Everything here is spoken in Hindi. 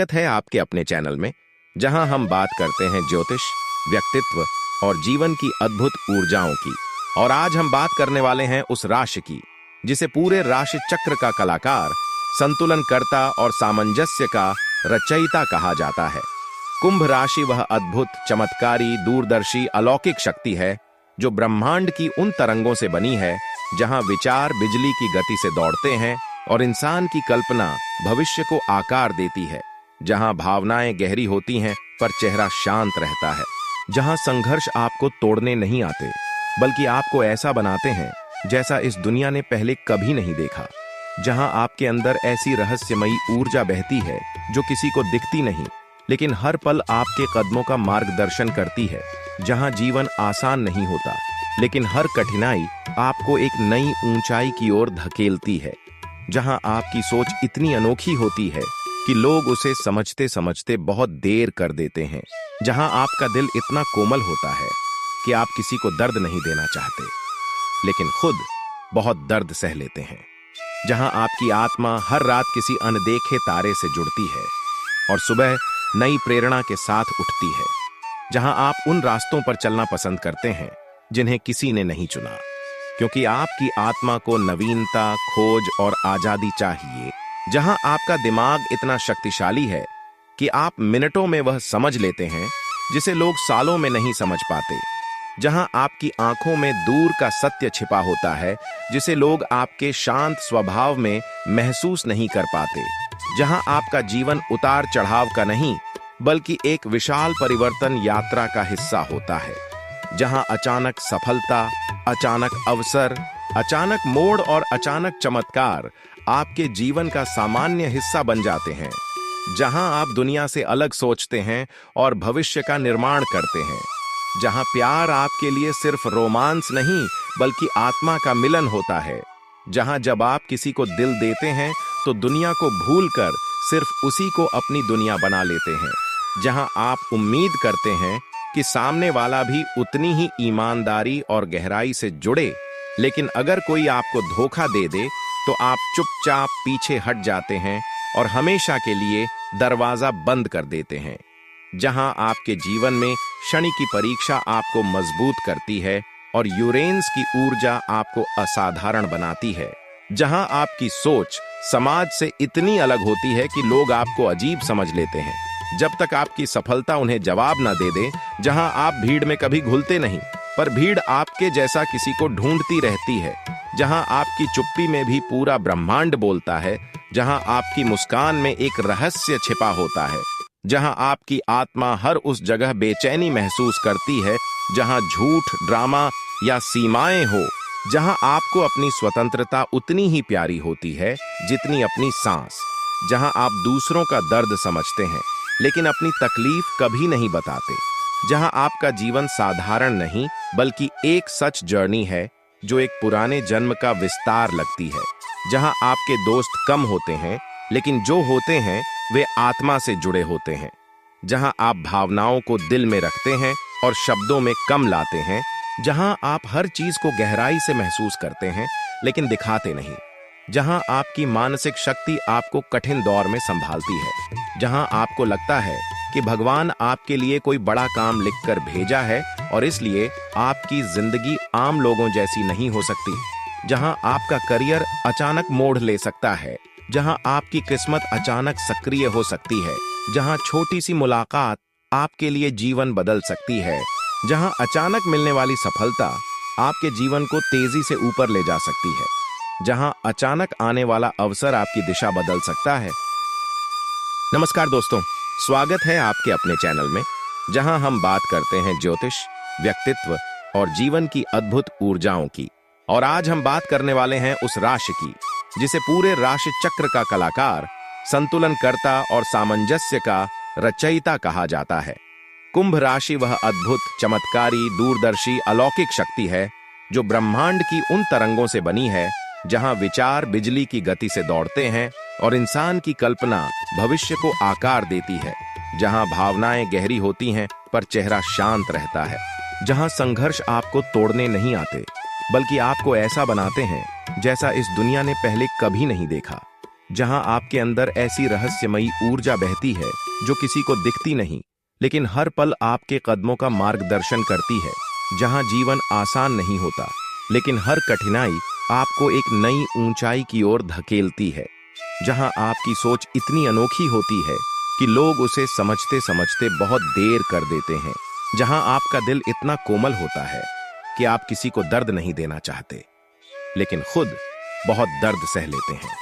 स्वागत है आपके अपने चैनल में, जहां हम बात करते हैं ज्योतिष, व्यक्तित्व और जीवन की अद्भुत ऊर्जाओं की। और आज हम बात करने वाले हैं उस राशि की जिसे पूरे राशि चक्र का कलाकार, संतुलनकर्ता और सामंजस्य का रचयिता कहा जाता है। कुंभ राशि वह अद्भुत, चमत्कारी, दूरदर्शी, अलौकिक शक्ति है जो ब्रह्मांड की उन तरंगों से बनी है जहां विचार बिजली की गति से दौड़ते हैं और इंसान की कल्पना भविष्य को आकार देती है। जहां भावनाएं गहरी होती हैं पर चेहरा शांत रहता है। जहां संघर्ष आपको तोड़ने नहीं आते बल्कि आपको ऐसा बनाते हैं जैसा इस दुनिया ने पहले कभी नहीं देखा। जहां आपके अंदर ऐसी रहस्यमयी ऊर्जा बहती है जो किसी को दिखती नहीं लेकिन हर पल आपके कदमों का मार्गदर्शन करती है। जहां जीवन आसान नहीं होता लेकिन हर कठिनाई आपको एक नई ऊंचाई की ओर धकेलती है। जहां आपकी सोच इतनी अनोखी होती है कि लोग उसे समझते समझते बहुत देर कर देते हैं। जहां आपका दिल इतना कोमल होता है कि आप किसी को दर्द नहीं देना चाहते लेकिन खुद बहुत दर्द सह लेते हैं। जहां आपकी आत्मा हर रात किसी अनदेखे तारे से जुड़ती है और सुबह नई प्रेरणा के साथ उठती है। जहां आप उन रास्तों पर चलना पसंद करते हैं जिन्हें किसी ने नहीं चुना, क्योंकि आपकी आत्मा को नवीनता, खोज और आजादी चाहिए। जहां आपका दिमाग इतना शक्तिशाली है कि आप मिनटों में वह समझ लेते हैं जिसे लोग सालों में नहीं समझ पाते। जहां आपकी आंखों में दूर का सत्य छिपा होता है जिसे लोग आपके शांत स्वभाव में महसूस नहीं कर पाते। जहां आपका जीवन उतार चढ़ाव का नहीं बल्कि एक विशाल परिवर्तन यात्रा का हिस्सा होता है। जहां अचानक सफलता, अचानक अवसर, अचानक मोड़ और अचानक चमत्कार आपके जीवन का सामान्य हिस्सा बन जाते हैं। जहां आप दुनिया से अलग सोचते हैं और भविष्य का निर्माण करते हैं। जहां प्यार आपके लिए सिर्फ रोमांस नहीं बल्कि आत्मा का मिलन होता है। जहां जब आप किसी को दिल देते हैं तो दुनिया को भूलकर सिर्फ उसी को अपनी दुनिया बना लेते हैं। जहां आप उम्मीद करते हैं कि सामने वाला भी उतनी ही ईमानदारी और गहराई से जुड़े, लेकिन अगर कोई आपको धोखा दे दे तो आप चुपचाप पीछे हट जाते हैं और हमेशा के लिए दरवाजा बंद कर देते हैं। जहां आपके जीवन में शनि की परीक्षा आपको मजबूत करती है और यूरेनस की ऊर्जा आपको असाधारण बनाती है। जहां आपकी सोच समाज से इतनी अलग होती है कि लोग आपको अजीब समझ लेते हैं जब तक आपकी सफलता उन्हें जवाब न दे दे। जहां आप भीड़ में कभी घुलते नहीं पर भीड़ आपके जैसा किसी को ढूंढती रहती है। जहां आपकी चुप्पी में भी पूरा ब्रह्मांड बोलता है। जहां आपकी मुस्कान में एक रहस्य छिपा होता है। जहां आपकी आत्मा हर उस जगह बेचैनी महसूस करती है जहां झूठ, ड्रामा या सीमाएं हो। जहां आपको अपनी स्वतंत्रता उतनी ही प्यारी होती है जितनी अपनी सांस। जहां आप दूसरों का दर्द समझते हैं लेकिन अपनी तकलीफ कभी नहीं बताते। जहां आपका जीवन साधारण नहीं बल्कि एक सच जर्नी है जो एक पुराने जन्म का विस्तार लगती है। जहां आपके दोस्त कम होते हैं लेकिन जो होते हैं वे आत्मा से जुड़े होते हैं। जहां आप भावनाओं को दिल में रखते हैं और शब्दों में कम लाते हैं। जहां आप हर चीज को गहराई से महसूस करते हैं लेकिन दिखाते नहीं। जहां आपकी मानसिक शक्ति आपको कठिन दौर में संभालती है। जहां आपको लगता है कि भगवान आपके लिए कोई बड़ा काम लिखकर भेजा है और इसलिए आपकी जिंदगी आम लोगों जैसी नहीं हो सकती। जहां आपका करियर अचानक मोड़ ले सकता है। जहां आपकी किस्मत अचानक सक्रिय हो सकती है। जहां छोटी सी मुलाकात आपके लिए जीवन बदल सकती है। जहां अचानक मिलने वाली सफलता आपके जीवन को तेजी से ऊपर ले जा सकती है। जहां अचानक आने वाला अवसर आपकी दिशा बदल सकता है। नमस्कार दोस्तों, स्वागत है आपके अपने चैनल में, जहां हम बात करते हैं ज्योतिष, व्यक्तित्व और जीवन की अद्भुत ऊर्जाओं की। और आज हम बात करने वाले हैं उस राशि की जिसे पूरे राशि चक्र का कलाकार, संतुलनकर्ता और सामंजस्य का रचयिता कहा जाता है। कुंभ राशि वह अद्भुत, चमत्कारी, दूरदर्शी, अलौकिक शक्ति है जो ब्रह्मांड की उन तरंगों से बनी है जहां विचार बिजली की गति से दौड़ते हैं और इंसान की कल्पना भविष्य को आकार देती है। जहां भावनाएं गहरी होती हैं पर चेहरा शांत रहता है। जहां संघर्ष आपको तोड़ने नहीं आते बल्कि आपको ऐसा बनाते हैं जैसा इस दुनिया ने पहले कभी नहीं देखा। जहां आपके अंदर ऐसी रहस्यमयी ऊर्जा बहती है जो किसी को दिखती नहीं, लेकिन हर पल आपके कदमों का मार्गदर्शन करती है। जहां जीवन आसान नहीं होता, लेकिन हर कठिनाई आपको एक नई ऊंचाई की ओर धकेलती है। जहां आपकी सोच इतनी अनोखी होती है कि लोग उसे समझते समझते बहुत देर कर देते हैं। जहां आपका दिल इतना कोमल होता है कि आप किसी को दर्द नहीं देना चाहते, लेकिन खुद बहुत दर्द सह लेते हैं।